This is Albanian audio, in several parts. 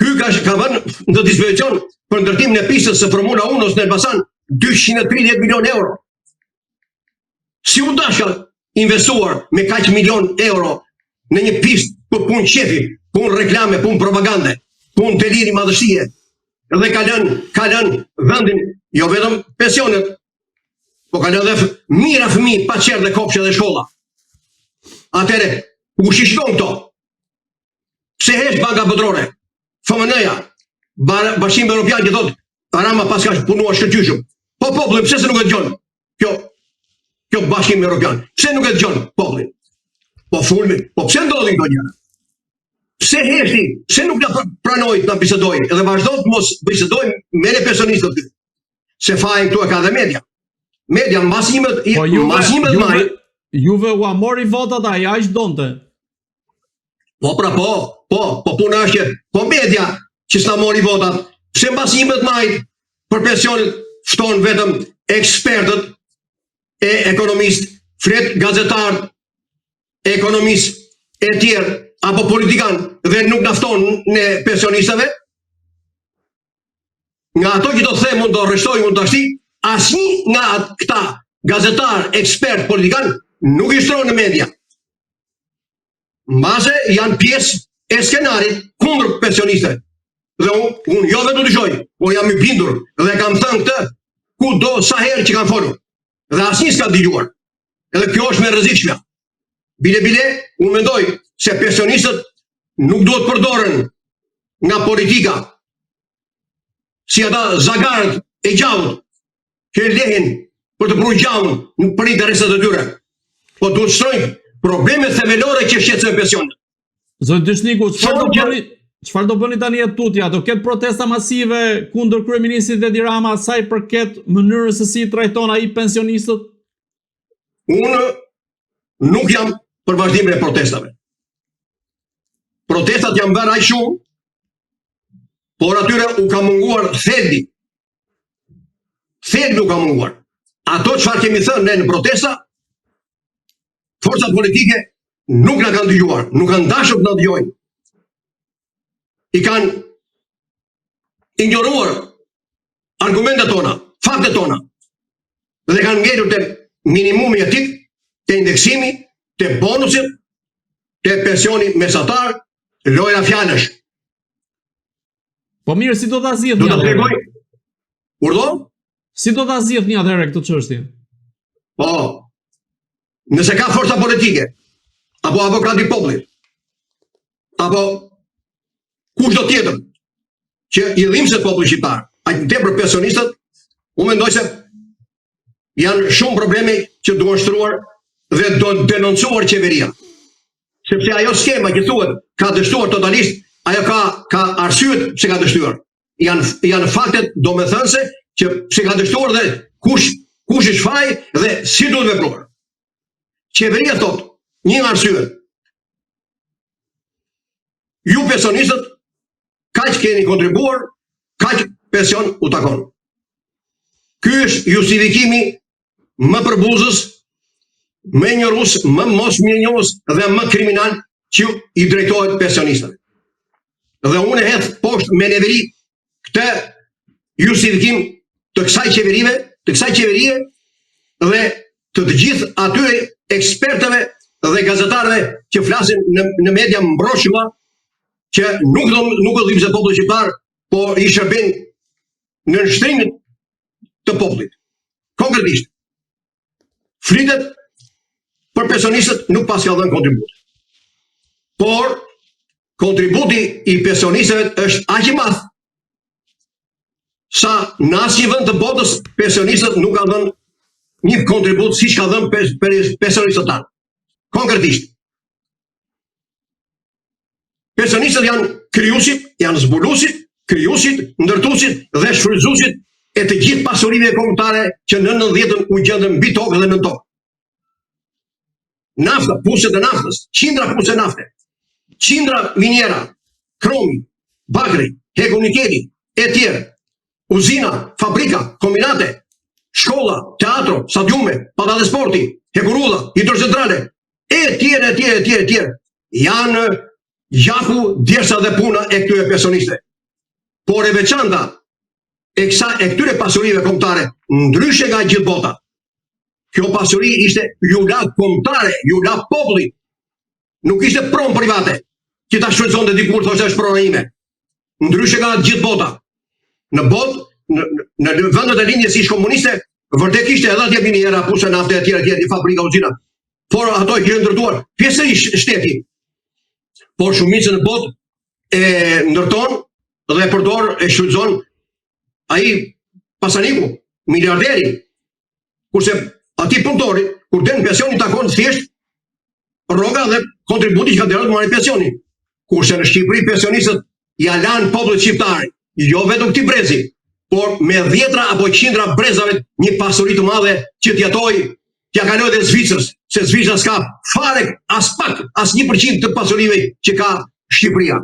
Ky ka vënë në dispozicion për ndërtimin e pistës së Formula 1 në Elbasan 230 milion euro. Si u dasha investuar me kaq milion euro në një pistë për punë qefi, punë reklame, punë propagande, punë deliri madhështie, dhe ka lënë vendin jo vetëm pensionet, po ka lënë dhe mira fëmijë pa qerë dhe kopshe dhe shkolla. Atëre, u shishton këto? Pse hesh banka botërore? FMN-ja, Bashkimi Evropian që thotë Rama pas ka punuar shkëlqyshëm. Po populli pse se nuk e dëgjon? Kjo Bashkimi Evropian. Pse nuk e dëgjon popullin? Po fulmi, po pse ndodhin këto gjëra? Pse heshti? Pse nuk na pranoi ta bisedojë? Edhe vazhdo të mos bisedojmë me pensionistët. Se fajin këtu e ka dhe media. Media masimet maj. Juve u mori votat ai aq donte. Po pra po puna është që po media që s'na mori votat, pse masimet maj për pensionet fton vetëm ekspertët e ekonomist, flet gazetar, ekonomist e tjerë apo politikan dhe nuk na fton ne pensionistëve? Nga ato që do të them mund të arrestojnë mund të ashti, asnjë nga këta gazetar, ekspert, politikan nuk i shtronë në media. Mbase janë pjesë e skenarit kundër pensionistëve. Dhe unë jo vetë dëgjoj, por jam i bindur dhe kam thënë këtë kudo sa herë që kam folur. Dhe asnjë s'ka dëgjuar. Edhe kjo është më rrezikshme. Bile, unë mendoj se pensionistët nuk duhet përdoren nga politika si ata zagarët e gjallët që lehen për të prur gjallën për interesat e tyre. Po duhet shtrojnë problemet themelore që shqetësojnë pensionet. Zoti Dyshniku, çfarë do bëni tani Tutja? Do ketë protesta masive kundër kryeministrit Edi Rama sa i përket mënyrës se si trajton ai pensionistët? Unë nuk jam për vazhdimin e protestave. Protestat janë bërë aq shumë, por atyre u ka munguar thelbi. Thelbi u ka munguar. Ato çfarë kemi thënë ne në protesta, forcat politike nuk na kanë dëgjuar, nuk kanë dashur të na dëgjojnë. I kanë ignoruar argumentet tona, faktet tona. Dhe kanë ngjerur te minimumi etik, te indeksimi, te bonusit, te pensioni mesatar, lojra fjalësh. Po mirë, si do ta zgjidh një atëherë? Urdhë? Si do ta zgjidh një atëherë këtë çështje? Po, nëse ka forca politike, apo avokati i popullit, apo kush do tjetër që i dhimbse popullit shqiptar, aq tepër pensionistët, unë mendoj se janë shumë probleme që duhen shtruar dhe do denoncuar qeveria. Sepse ajo skema që thuhet ka dështuar totalisht, ajo ka arsyet pse ka dështuar. Janë faktet domethënëse që pse ka dështuar dhe kush është faji dhe si duhet vepruar. Qeveria thot, një arsye. Ju pensionistët kaq keni kontribuar, kaq pension u takon. Ky është justifikimi më përbuzës, më injorues, më mos mirënjohës dhe më kriminal që i drejtohet pensionistëve. Dhe unë e hedh poshtë me neveri këtë justifikim të kësaj qeverie dhe të gjithë atyre ekspertëve dhe gazetarëve që flasin në media mbrojtshme që nuk do dhimbse populli shqiptar, por i shërbejnë në nështrimin të popullit. Konkretisht, flitet për pensionistët nuk pas ka dhënë kontribut. Por kontributi i pensionistëve është aq i madh sa në asnjë vend të botës pensionistët nuk kanë dhënë një kontribut siç ka dhënë pensionistët tanë. Konkretisht, pensionistët janë krijuesit, janë zbuluesit, krijuesit, ndërtuesit dhe shfrytëzuesit e të gjithë pasurive kombëtare që në 90-ën u gjendën mbi tokë dhe në tokë. Nafta, puset e naftës, qindra puse nafte, qindra miniera, kromi, bakri, heku nikeli, e tjerë, uzina, fabrika, kombinate, shkolla, teatro, stadiume, pallatet sporti, hekurulla, hidrocentrale, e tjerë, janë gjaku, djersa dhe puna e këtyre pensionistëve. por e veçanta e këtyre pasurive kombëtare, ndryshe nga gjithë bota. Kjo pasuri ishte jula kombëtare, jula populli. Nuk ishte pronë private, që ta shfrytëzonte dikur thoshte është prona ime. Ndryshe nga gjithë bota. Në botë, në vendet e lindjes ish komuniste, vërtet kishte edhe atje miniera, pusë nafte e tjera, fabrika, uzina. Por ato që ndërtuar pjesërisht shteti. Por shumicën në botë e ndërton dhe përdor e shfrytëzon ai pasaniku, miliarderi. Kurse ati punëtori, kur den pensioni takon thjesht rroga dhe kontributi që ka dhënë marrë pensionin. Kurse në Shqipëri pensionistët ja lanë popullit shqiptar, jo vetëm këtij brezi, por me dhjetra apo qindra brezave një pasuri të madhe që t'ja kaloi dhe Zvicrës, se Zvicra s'ka fare as pak, as 1% të pasurive që ka Shqipëria.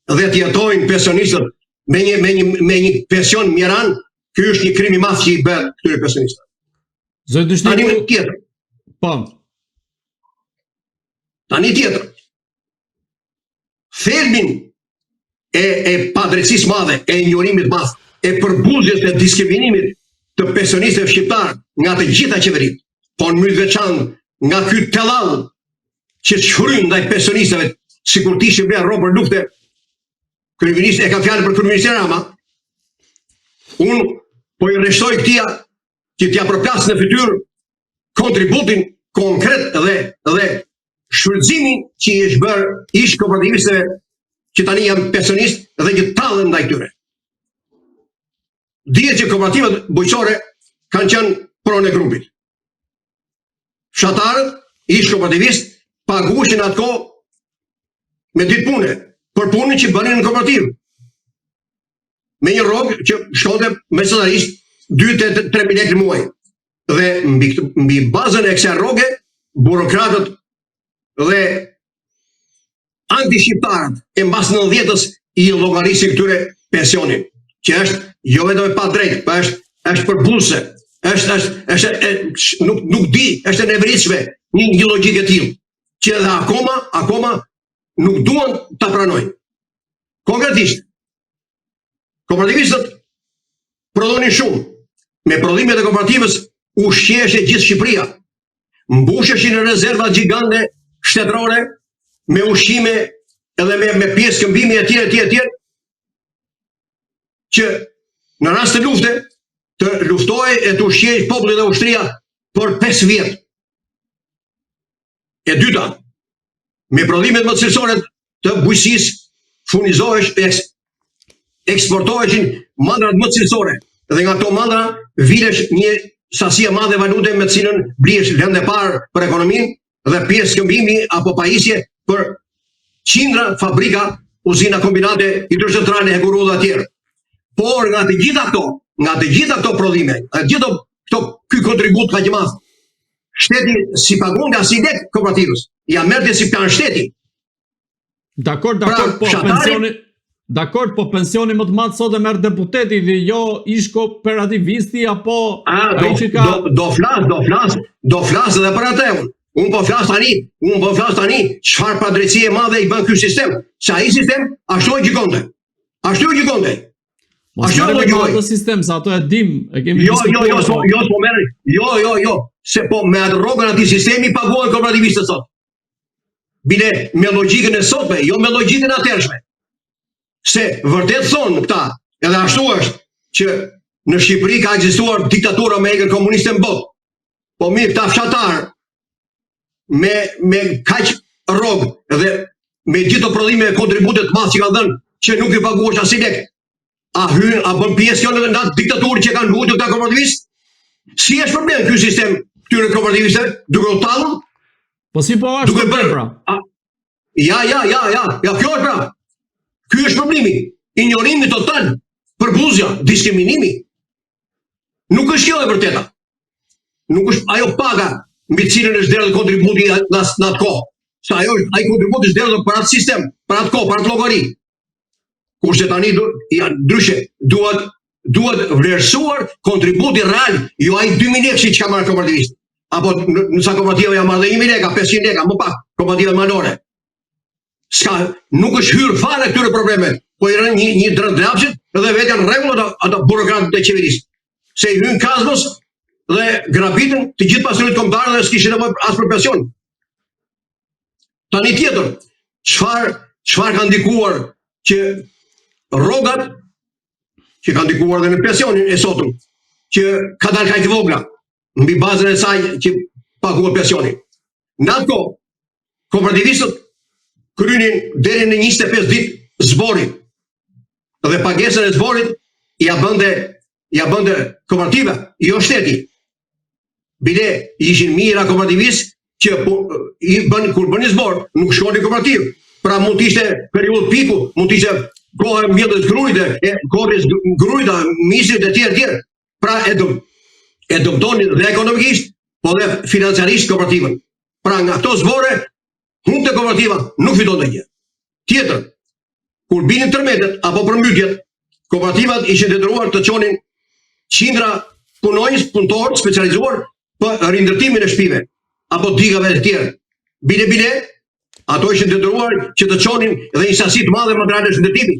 Dhe t'jetojnë pensionistët me një pension mjeran, ky është një krim i madh që i bën këtyre pensionistëve. Tani tjetër. Po. Tani tjetër. Thelbin e padrejtisë madhe, e injorimit madh, e përbuzjes dhe diskriminimit të pensionistëve shqiptar nga të gjitha qeveritë, po në mënyrë të veçantë nga ky tellall që shfryn ndaj pensionistëve, sikur të ishte bërë rrobë për lufte. Kryeministri e ka fjalë për kryeministin Rama. Unë po i rreshtoj këtia që t'ja përplas në fytyrë kontributin konkret dhe shfrytëzimin që i është bërë ish kooperativistëve që tani janë pensionistë dhe që tallen ndaj tyre. Dihet që kooperativat bujqësore kanë qenë pronë e grupit. Fshatarët, ish kooperativistë, pagueshin atë kohë me ditë pune për punën që bënin në kooperativë. Me një rrogë që shkonte mesatarisht 2-3 lekë në muaj. Dhe mbi bazën e kësaj rroge, burokratët dhe anti-shqiptarët e mbas 90-s i llogarisin këtyre pensionin, që është jo vetëm e pa drejtë, po është përbuzse, nuk di, është e nevritshme një logjikë e tillë, që edhe akoma nuk duan ta pranojnë. Konkretisht, kooperativistët prodhonin shumë. Me prodhimet e kooperativës ushqehej gjithë Shqipëria. Mbusheshin rezerva gjigande shtetërore me ushqime edhe me pjesë këmbimi e tjerë, që në rast të lufte të luftohej e të ushqehej populli dhe ushtria për 5 vjet. E dyta, me prodhimet më cilësore të bujqësisë furnizohesh, eksportoheshin mandrat më cilësore, dhe nga ato mandra vilesh një sasi e madhe valute me cilën blihesh vend e parë për ekonominë dhe pjesë këmbimi apo pajisje për qindra fabrika, uzina, kombinate, hidrocentrale, hekuru dhe tjerë. Por nga të gjitha këto prodhime, ky kontribut ka që madh, shteti si pagon nga si lek kooperativës, ja merrte si plan shteti. Dakor, po pensioni më të madh sot e merr deputeti dhe jo ish kooperativisti apo ai që ka do flas edhe për atë. Unë po flas tani çfarë padrejtie e madhe i bën ky sistem. Se ai sistem ashtu e gjikonte. Ashtu e sistem, sa ato e dim, e kemi diskutuar. Jo, se po me atë rrogën atij sistemi paguhen kooperativistët sot. Bile me logjikën e sotme, jo me logjikën e atërshme. Se vërtet thonë këta, edhe ashtu është që në Shqipëri ka ekzistuar diktatura me egër komuniste në botë. Po mirë, këta fshatarë me kaq rrogë dhe me gjithë të prodhime e kontributet madh që kanë dhënë që nuk i paguash as i lek. A bën pjesë kjo në atë diktaturë që kanë luajtur këta kooperativistë? Si është problem ky sistem këtyre kooperativistëve duke u tallur? Po si po është pra? Ja, kjo është pra. Ky është problemi, injorimi total, përbuzja, diskriminimi. Nuk është kjo e vërteta. Nuk është ajo paga mbi cilën është derdhur kontributi në atë kohë. Se ai kontributi është derdhur për atë sistem, për atë kohë, për atë llogari. Kurse tani ndryshe duhet vlerësuar kontributi real, jo ai 2.000 lekë që ka marrë kooperativisti. Apo nësa kooperativa ja marrë 1.000 lekë, 500 lekë, më pak, kooperativa malore. Nuk është hyrë fare këtyre probleme, po i rënë një drejtë lapsit edhe vetë janë rregull ata burokratët e qeverisë. Se i hyn kazmos dhe grabitën të gjithë pasurinë kombëtare dhe s'kishin nevojë as për pension. Tani tjetër, çfarë ka ndikuar që rrogat që ka ndikuar dhe në pensionin e sotëm, që ka dalë kaq të vogla mbi bazën e saj që paguhet pensioni. Në ato kooperativistët krynin deri në 25 ditë zborin. Dhe pagesën e zborit ja bënde kooperativa, jo shteti. Bile ishin mira kooperativistë që kur bëni zbor, nuk shkoni kooperativ. Pra mund të ishte periudhë piku, mund të ishte koha e mbjelljes grujta, misrit e tjerë. Pra e dëmtonin dhe ekonomikisht, po dhe financiarisht kooperativën. Pra nga këto zbore, humbte kooperativa, nuk fiton gjë. Tjetër, kur binin tërmetet apo përmbytjet, kooperativat ishin detyruar të çonin qindra punëtorë specializuar për rindërtimin e shtëpive apo digave të tjera. Bile, ato ishin detyruar që të çonin dhe një sasi të madhe materiale shëndetimi.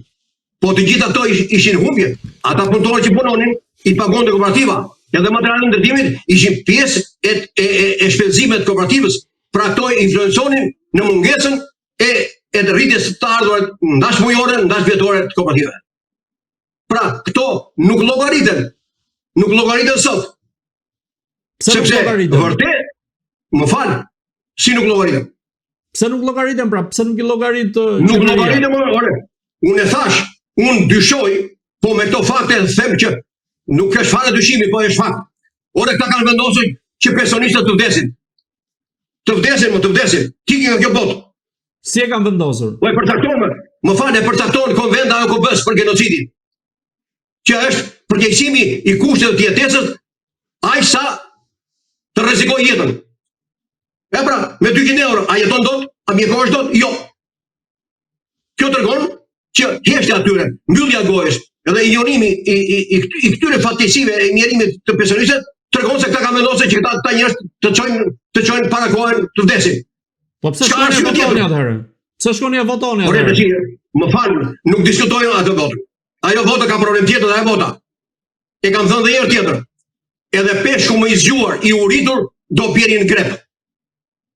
Po të gjitha ato ishin humbje. Ata punëtorë që punonin i pagonte kooperativa. Edhe materiale ndërtimit ishin pjesë e shpenzimeve të kooperativës. Pra këto influenconin në mungesën e rritjes të ardhurat ndash mujore, ndash vjetore të kooperativave. Pra këto nuk llogariten sot. Sepse vërtet, më fal, si nuk llogariten? Pse nuk llogariten pra? Pse nuk i llogarit Nuk llogariten, ore. Unë e thash, unë dyshoj, po me këto fakte them që nuk është fare dyshimi, po është fakt. Ore këta kanë vendosur që pensionistët të vdesin. Të vdesin. Tiki nga kjo botë. Si e kanë vendosur? Po e përcakton konventa e OKB-s për genocidin. Që është përgjegjësimi i kushteve të jetesës, aq sa të rrezikojë jetën. E pra, me 200 euro, a jeton dot? A mjekohesh dot? Jo. Kjo tregon që heshtja atyre, mbyllja gojës, edhe injonimi i këtyre fatkeqësive e mjerimit të pensionistëve tregon se këta kanë vendosur që këta njerëz të çojnë para kohën të vdesin. Po pse shkoni e votoni atëherë? Pse shkoni e votoni atëherë? Ore, më fal, nuk diskutojmë atë votë. Ajo vota ka problem tjetër dhe ajo vota. E kam thënë dhe herë tjetër. Edhe peshku më i zgjuar, i uritur, do bjerin në grep.